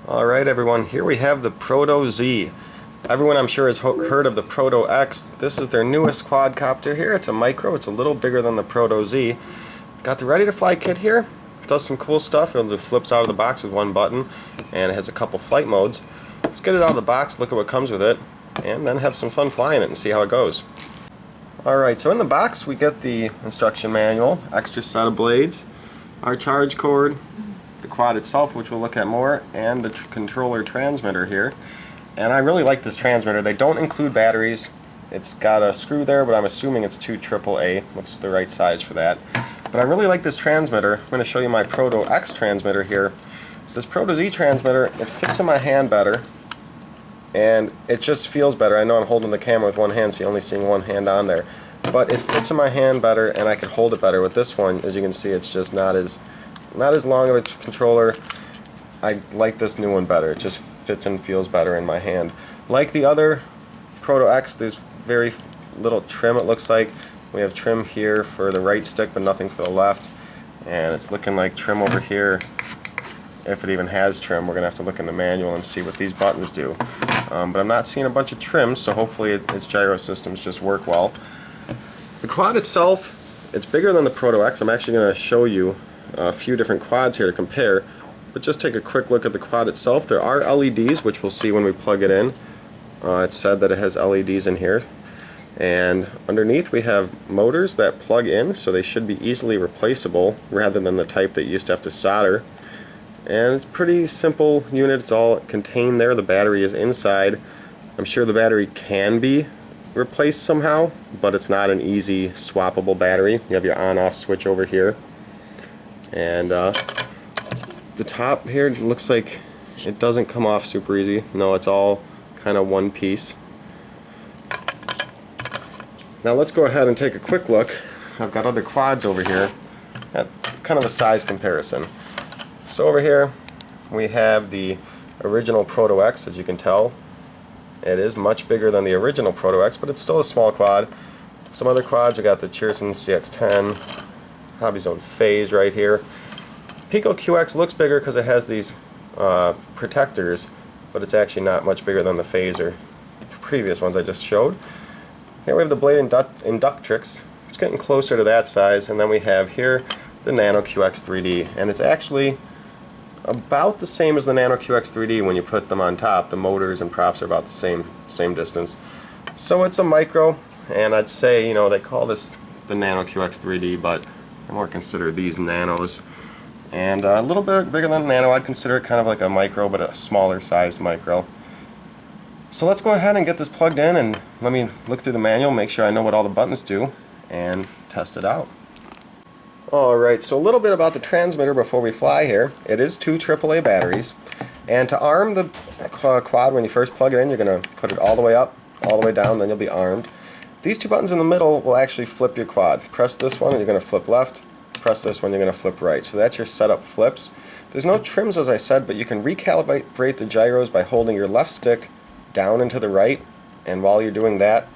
Alright everyone, here we have the Proto-Z. Everyone I'm sure has heard of the Proto-X. This is their newest quadcopter here. It's a micro, it's a little bigger than the Proto-Z. Got the ready to fly kit here. It does some cool stuff. It just flips out of the box with one button and it has a couple flight modes. Let's get it out of the box, look at what comes with it, and then have some fun flying it and see how it goes. Alright, so in the box we get the instruction manual, extra set of blades, our charge cord, the quad itself, which we'll look at more, and the controller transmitter here. And I really like this transmitter. They don't include batteries. It's got a screw there, but I'm assuming it's 2 AAA. Looks the right size for that. But I really like this transmitter. I'm going to show you my Proto-X transmitter here. This Proto-Z transmitter, it fits in my hand better, and it just feels better. I know I'm holding the camera with one hand, so you're only seeing one hand on there. But it fits in my hand better, and I can hold it better. With this one, as you can see, it's just not as long of a controller. I like this new one better. It just fits and feels better in my hand. Like the other Proto-X, there's very little trim, it looks like. We have trim here for the right stick, but nothing for the left. And it's looking like trim over here. If it even has trim, we're going to have to look in the manual and see what these buttons do. But I'm not seeing a bunch of trims, so hopefully its gyro systems just work well. The quad itself, it's bigger than the Proto-X. I'm actually going to show you a few different quads here to compare, but just take a quick look at the quad itself. There are LEDs, which we'll see when we plug it in. It said that it has LEDs in here, and underneath we have motors that plug in, so they should be easily replaceable rather than the type that you used to have to solder. And it's a pretty simple unit. It's all contained there. The battery is inside. I'm sure the battery can be replaced somehow, but it's not an easy swappable battery. You have your on-off switch over here. And the top here looks like it doesn't come off super easy. No, it's all kind of one piece. Now let's go ahead and take a quick look. I've got other quads over here at kind of a size comparison. So over here we have the original Proto-X. As you can tell, it is much bigger than the original Proto-X, but it's still a small quad. Some other quads, we got the Cheerson CX-10, Hobby Zone Phase right here. Pico QX looks bigger because it has these protectors, but it's actually not much bigger than the Phase or previous ones I just showed. Here we have the Blade Inductrix. It's getting closer to that size, and then we have here the Nano QX 3D, and it's actually about the same as the Nano QX 3D when you put them on top. The motors and props are about the same distance. So it's a micro, and I'd say, you know, they call this the Nano QX 3D, but I more consider these nanos. And a little bit bigger than a nano. I'd consider it kind of like a micro, but a smaller sized micro. So let's go ahead and get this plugged in, and let me look through the manual, make sure I know what all the buttons do, and test it out. Alright, so a little bit about the transmitter before we fly here. It is 2 AAA batteries, and to arm the quad when you first plug it in, you're going to put it all the way up, all the way down, then you'll be armed. These 2 buttons in the middle will actually flip your quad. Press this one and you're going to flip left, press this one, you're going to flip right. So that's your setup flips. There's no trims, as I said, but you can recalibrate the gyros by holding your left stick down and to the right, and while you're doing that,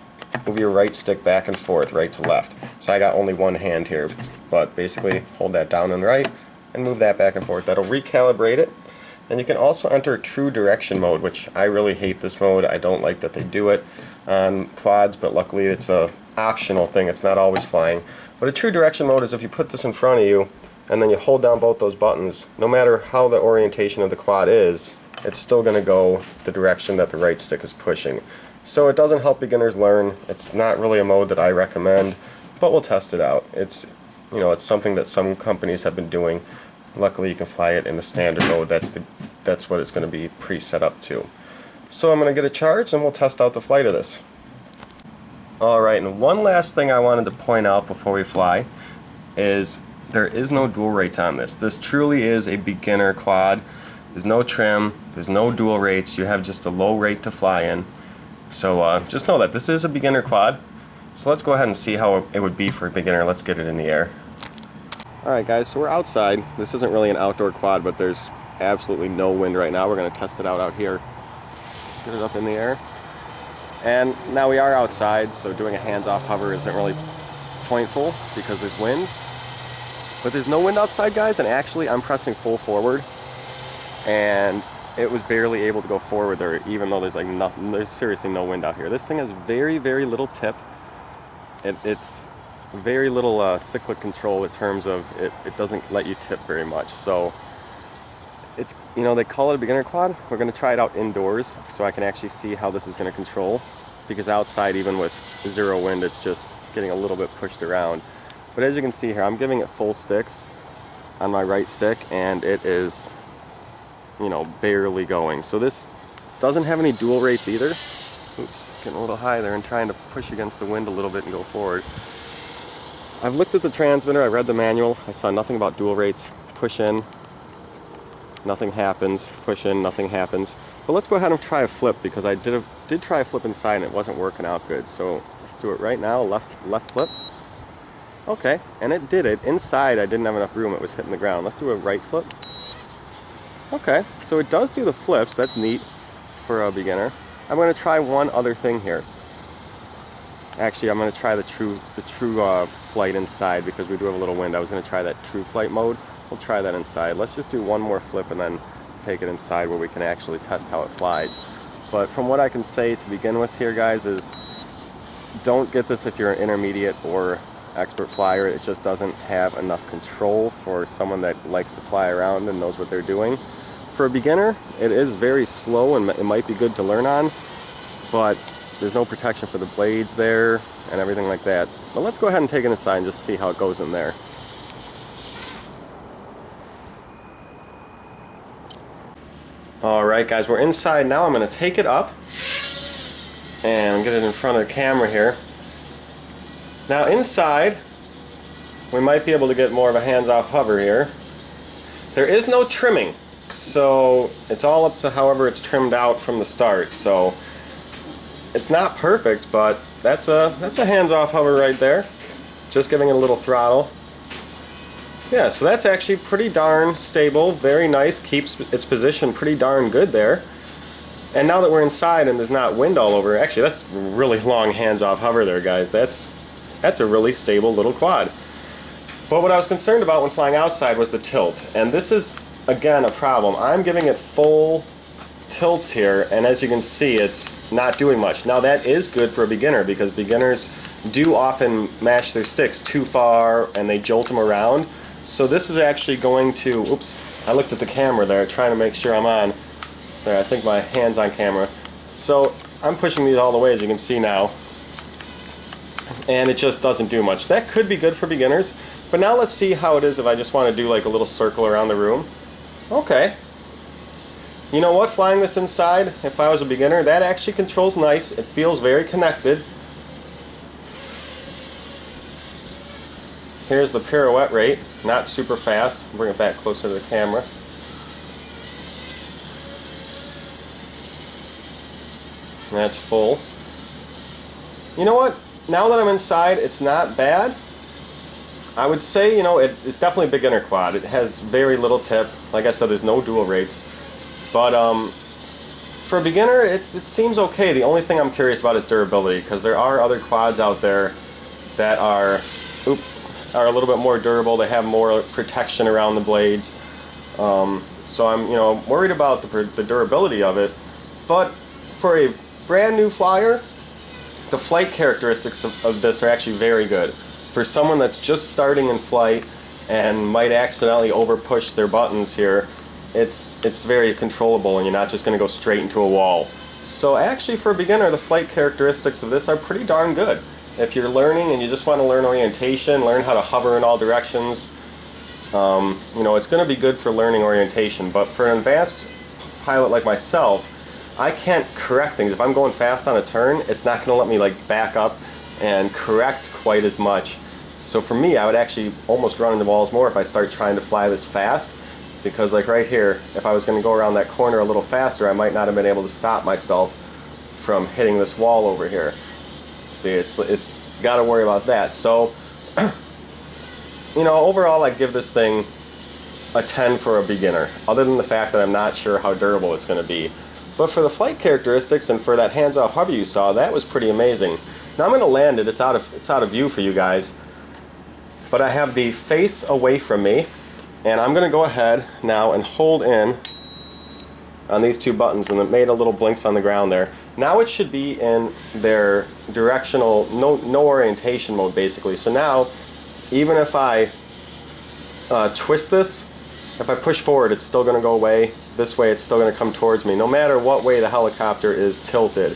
move your right stick back and forth, right to left. So I got only one hand here, but basically hold that down and right and move that back and forth. That'll recalibrate it. And you can also enter true direction mode, which I really hate this mode. I don't like that they do it on quads, but luckily it's a optional thing. It's not always flying. But a true direction mode is if you put this in front of you and then you hold down both those buttons, no matter how the orientation of the quad is, it's still going to go the direction that the right stick is pushing. So it doesn't help beginners learn. It's not really a mode that I recommend, but we'll test it out. It's, you know, it's something that some companies have been doing. Luckily you can fly it in the standard mode. That's what it's going to be pre-set up to. So I'm going to get it charged and we'll test out the flight of this. Alright, and one last thing I wanted to point out before we fly is there is no dual rates on this. This truly is a beginner quad. There's no trim, there's no dual rates, you have just a low rate to fly in. So just know that this is a beginner quad. So let's go ahead and see how it would be for a beginner. Let's get it in the air. Alright guys, so we're outside. This isn't really an outdoor quad, but there's absolutely no wind right now. We're going to test it out here. Get it up in the air. And now we are outside, so doing a hands-off hover isn't really pointful because there's wind. But there's no wind outside, guys, and actually I'm pressing full forward. And it was barely able to go forward there, even though there's like nothing, there's seriously no wind out here. This thing has very, very little tip. It's very little cyclic control in terms of it doesn't let you tip very much. So it's, you know, they call it a beginner quad. We're going to try it out indoors so I can actually see how this is going to control, because outside, even with zero wind, it's just getting a little bit pushed around. But as you can see here, I'm giving it full sticks on my right stick, and it is, you know, barely going. So this doesn't have any dual rates either. Oops, getting a little high there and trying to push against the wind a little bit and go forward. I've looked at the transmitter, I read the manual, I saw nothing about dual rates. Push in, nothing happens. Push in, nothing happens. But let's go ahead and try a flip, because I did try a flip inside and it wasn't working out good. So let's do it right now. Left flip. Okay, and it did it. Inside I didn't have enough room, it was hitting the ground. Let's do a right flip. Okay, so it does do the flips. That's neat for a beginner. I'm going to try one other thing here. Actually, I'm going to try the true flight inside, because we do have a little wind. I was going to try that true flight mode. We'll try that inside. Let's just do one more flip and then take it inside where we can actually test how it flies. But from what I can say to begin with here, guys, is don't get this if you're an intermediate or expert flyer. It just doesn't have enough control for someone that likes to fly around and knows what they're doing. For a beginner, it is very slow and it might be good to learn on, but there's no protection for the blades there and everything like that. But let's go ahead and take it inside and just see how it goes in there. Alright guys, we're inside now. I'm going to take it up and get it in front of the camera here. Now inside, we might be able to get more of a hands-off hover here. There is no trimming, so it's all up to however it's trimmed out from the start. So it's not perfect, but that's a hands-off hover right there. Just giving it a little throttle. Yeah, so that's actually pretty darn stable, very nice, keeps its position pretty darn good there. And now that we're inside and there's not wind all over, actually that's really long hands-off hover there, guys. That's a really stable little quad. But what I was concerned about when flying outside was the tilt. And this is, again, a problem. I'm giving it full tilts here, and as you can see, it's not doing much. Now that is good for a beginner, because beginners do often mash their sticks too far and they jolt them around. So this is actually going to, oops, I looked at the camera there trying to make sure I'm on. There, I think my hand's on camera. So I'm pushing these all the way, as you can see now, and it just doesn't do much. That could be good for beginners, but now let's see how it is if I just want to do like a little circle around the room. Okay. You know what, flying this inside, if I was a beginner, that actually controls nice. It feels very connected. Here's the pirouette rate, not super fast. Bring it back closer to the camera. That's full. You know what? Now that I'm inside, it's not bad. I would say, you know, it's definitely a beginner quad. It has very little tip. Like I said, there's no dual rates. But for a beginner, it seems okay. The only thing I'm curious about is durability, because there are other quads out there that are a little bit more durable. They have more protection around the blades. So I'm, you know, worried about the durability of it. But for a brand new flyer, the flight characteristics of this are actually very good. For someone that's just starting in flight and might accidentally over push their buttons here, it's very controllable, and you're not just going to go straight into a wall. So actually, for a beginner, the flight characteristics of this are pretty darn good. If you're learning and you just want to learn orientation, learn how to hover in all directions, you know, it's going to be good for learning orientation. But for an advanced pilot like myself, I can't correct things. If I'm going fast on a turn, it's not going to let me like back up and correct quite as much. So for me, I would actually almost run into walls more if I start trying to fly this fast, because like right here, if I was going to go around that corner a little faster, I might not have been able to stop myself from hitting this wall over here. See, it's got to worry about that. So, you know, overall, I'd give this thing a 10 for a beginner, other than the fact that I'm not sure how durable it's going to be. But for the flight characteristics and for that hands-off hover you saw, that was pretty amazing. Now I'm going to land it. It's out of view for you guys. But I have the face away from me, and I'm going to go ahead now and hold in on these two buttons, and it made a little blinks on the ground there. Now it should be in their directional, no orientation mode basically. So now, even if I twist this, if I push forward, it's still going to go away. This way, it's still going to come towards me, no matter what way the helicopter is tilted.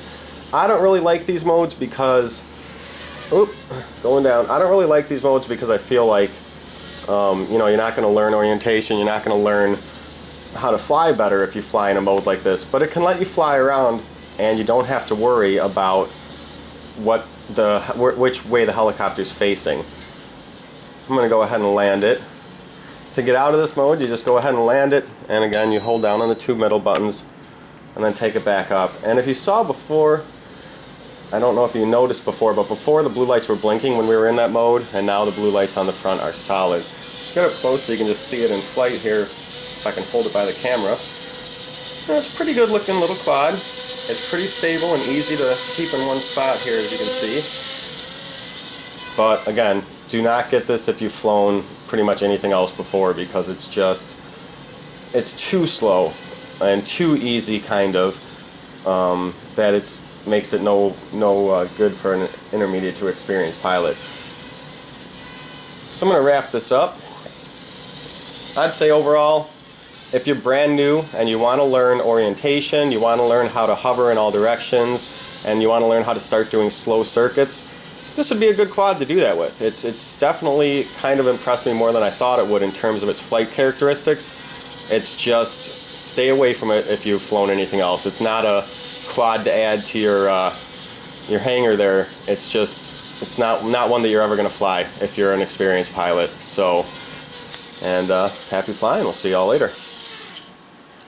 I don't really like these modes because, going down. I don't really like these modes because I feel like, you know, you're not going to learn orientation. You're not going to learn how to fly better if you fly in a mode like this. But it can let you fly around, and you don't have to worry about which way the helicopter is facing. I'm going to go ahead and land it. To get out of this mode, you just go ahead and land it, and again, you hold down on the two middle buttons, and then take it back up. And if you saw before, I don't know if you noticed before, but before the blue lights were blinking when we were in that mode, and now the blue lights on the front are solid. Just get up close so you can just see it in flight here, if I can hold it by the camera. And it's a pretty good looking little quad. It's pretty stable and easy to keep in one spot here, as you can see. But again, do not get this if you've flown pretty much anything else before, because it's too slow and too easy, kind of, that makes it no good for an intermediate to experienced pilot. So I'm going to wrap this up. I'd say overall, if you're brand new and you want to learn orientation, you want to learn how to hover in all directions, and you want to learn how to start doing slow circuits, this would be a good quad to do that with. It's definitely kind of impressed me more than I thought it would in terms of its flight characteristics. It's just, stay away from it if you've flown anything else. It's not a quad to add to your hangar there. It's not one that you're ever going to fly if you're an experienced pilot. So, and happy flying. We'll see y'all later.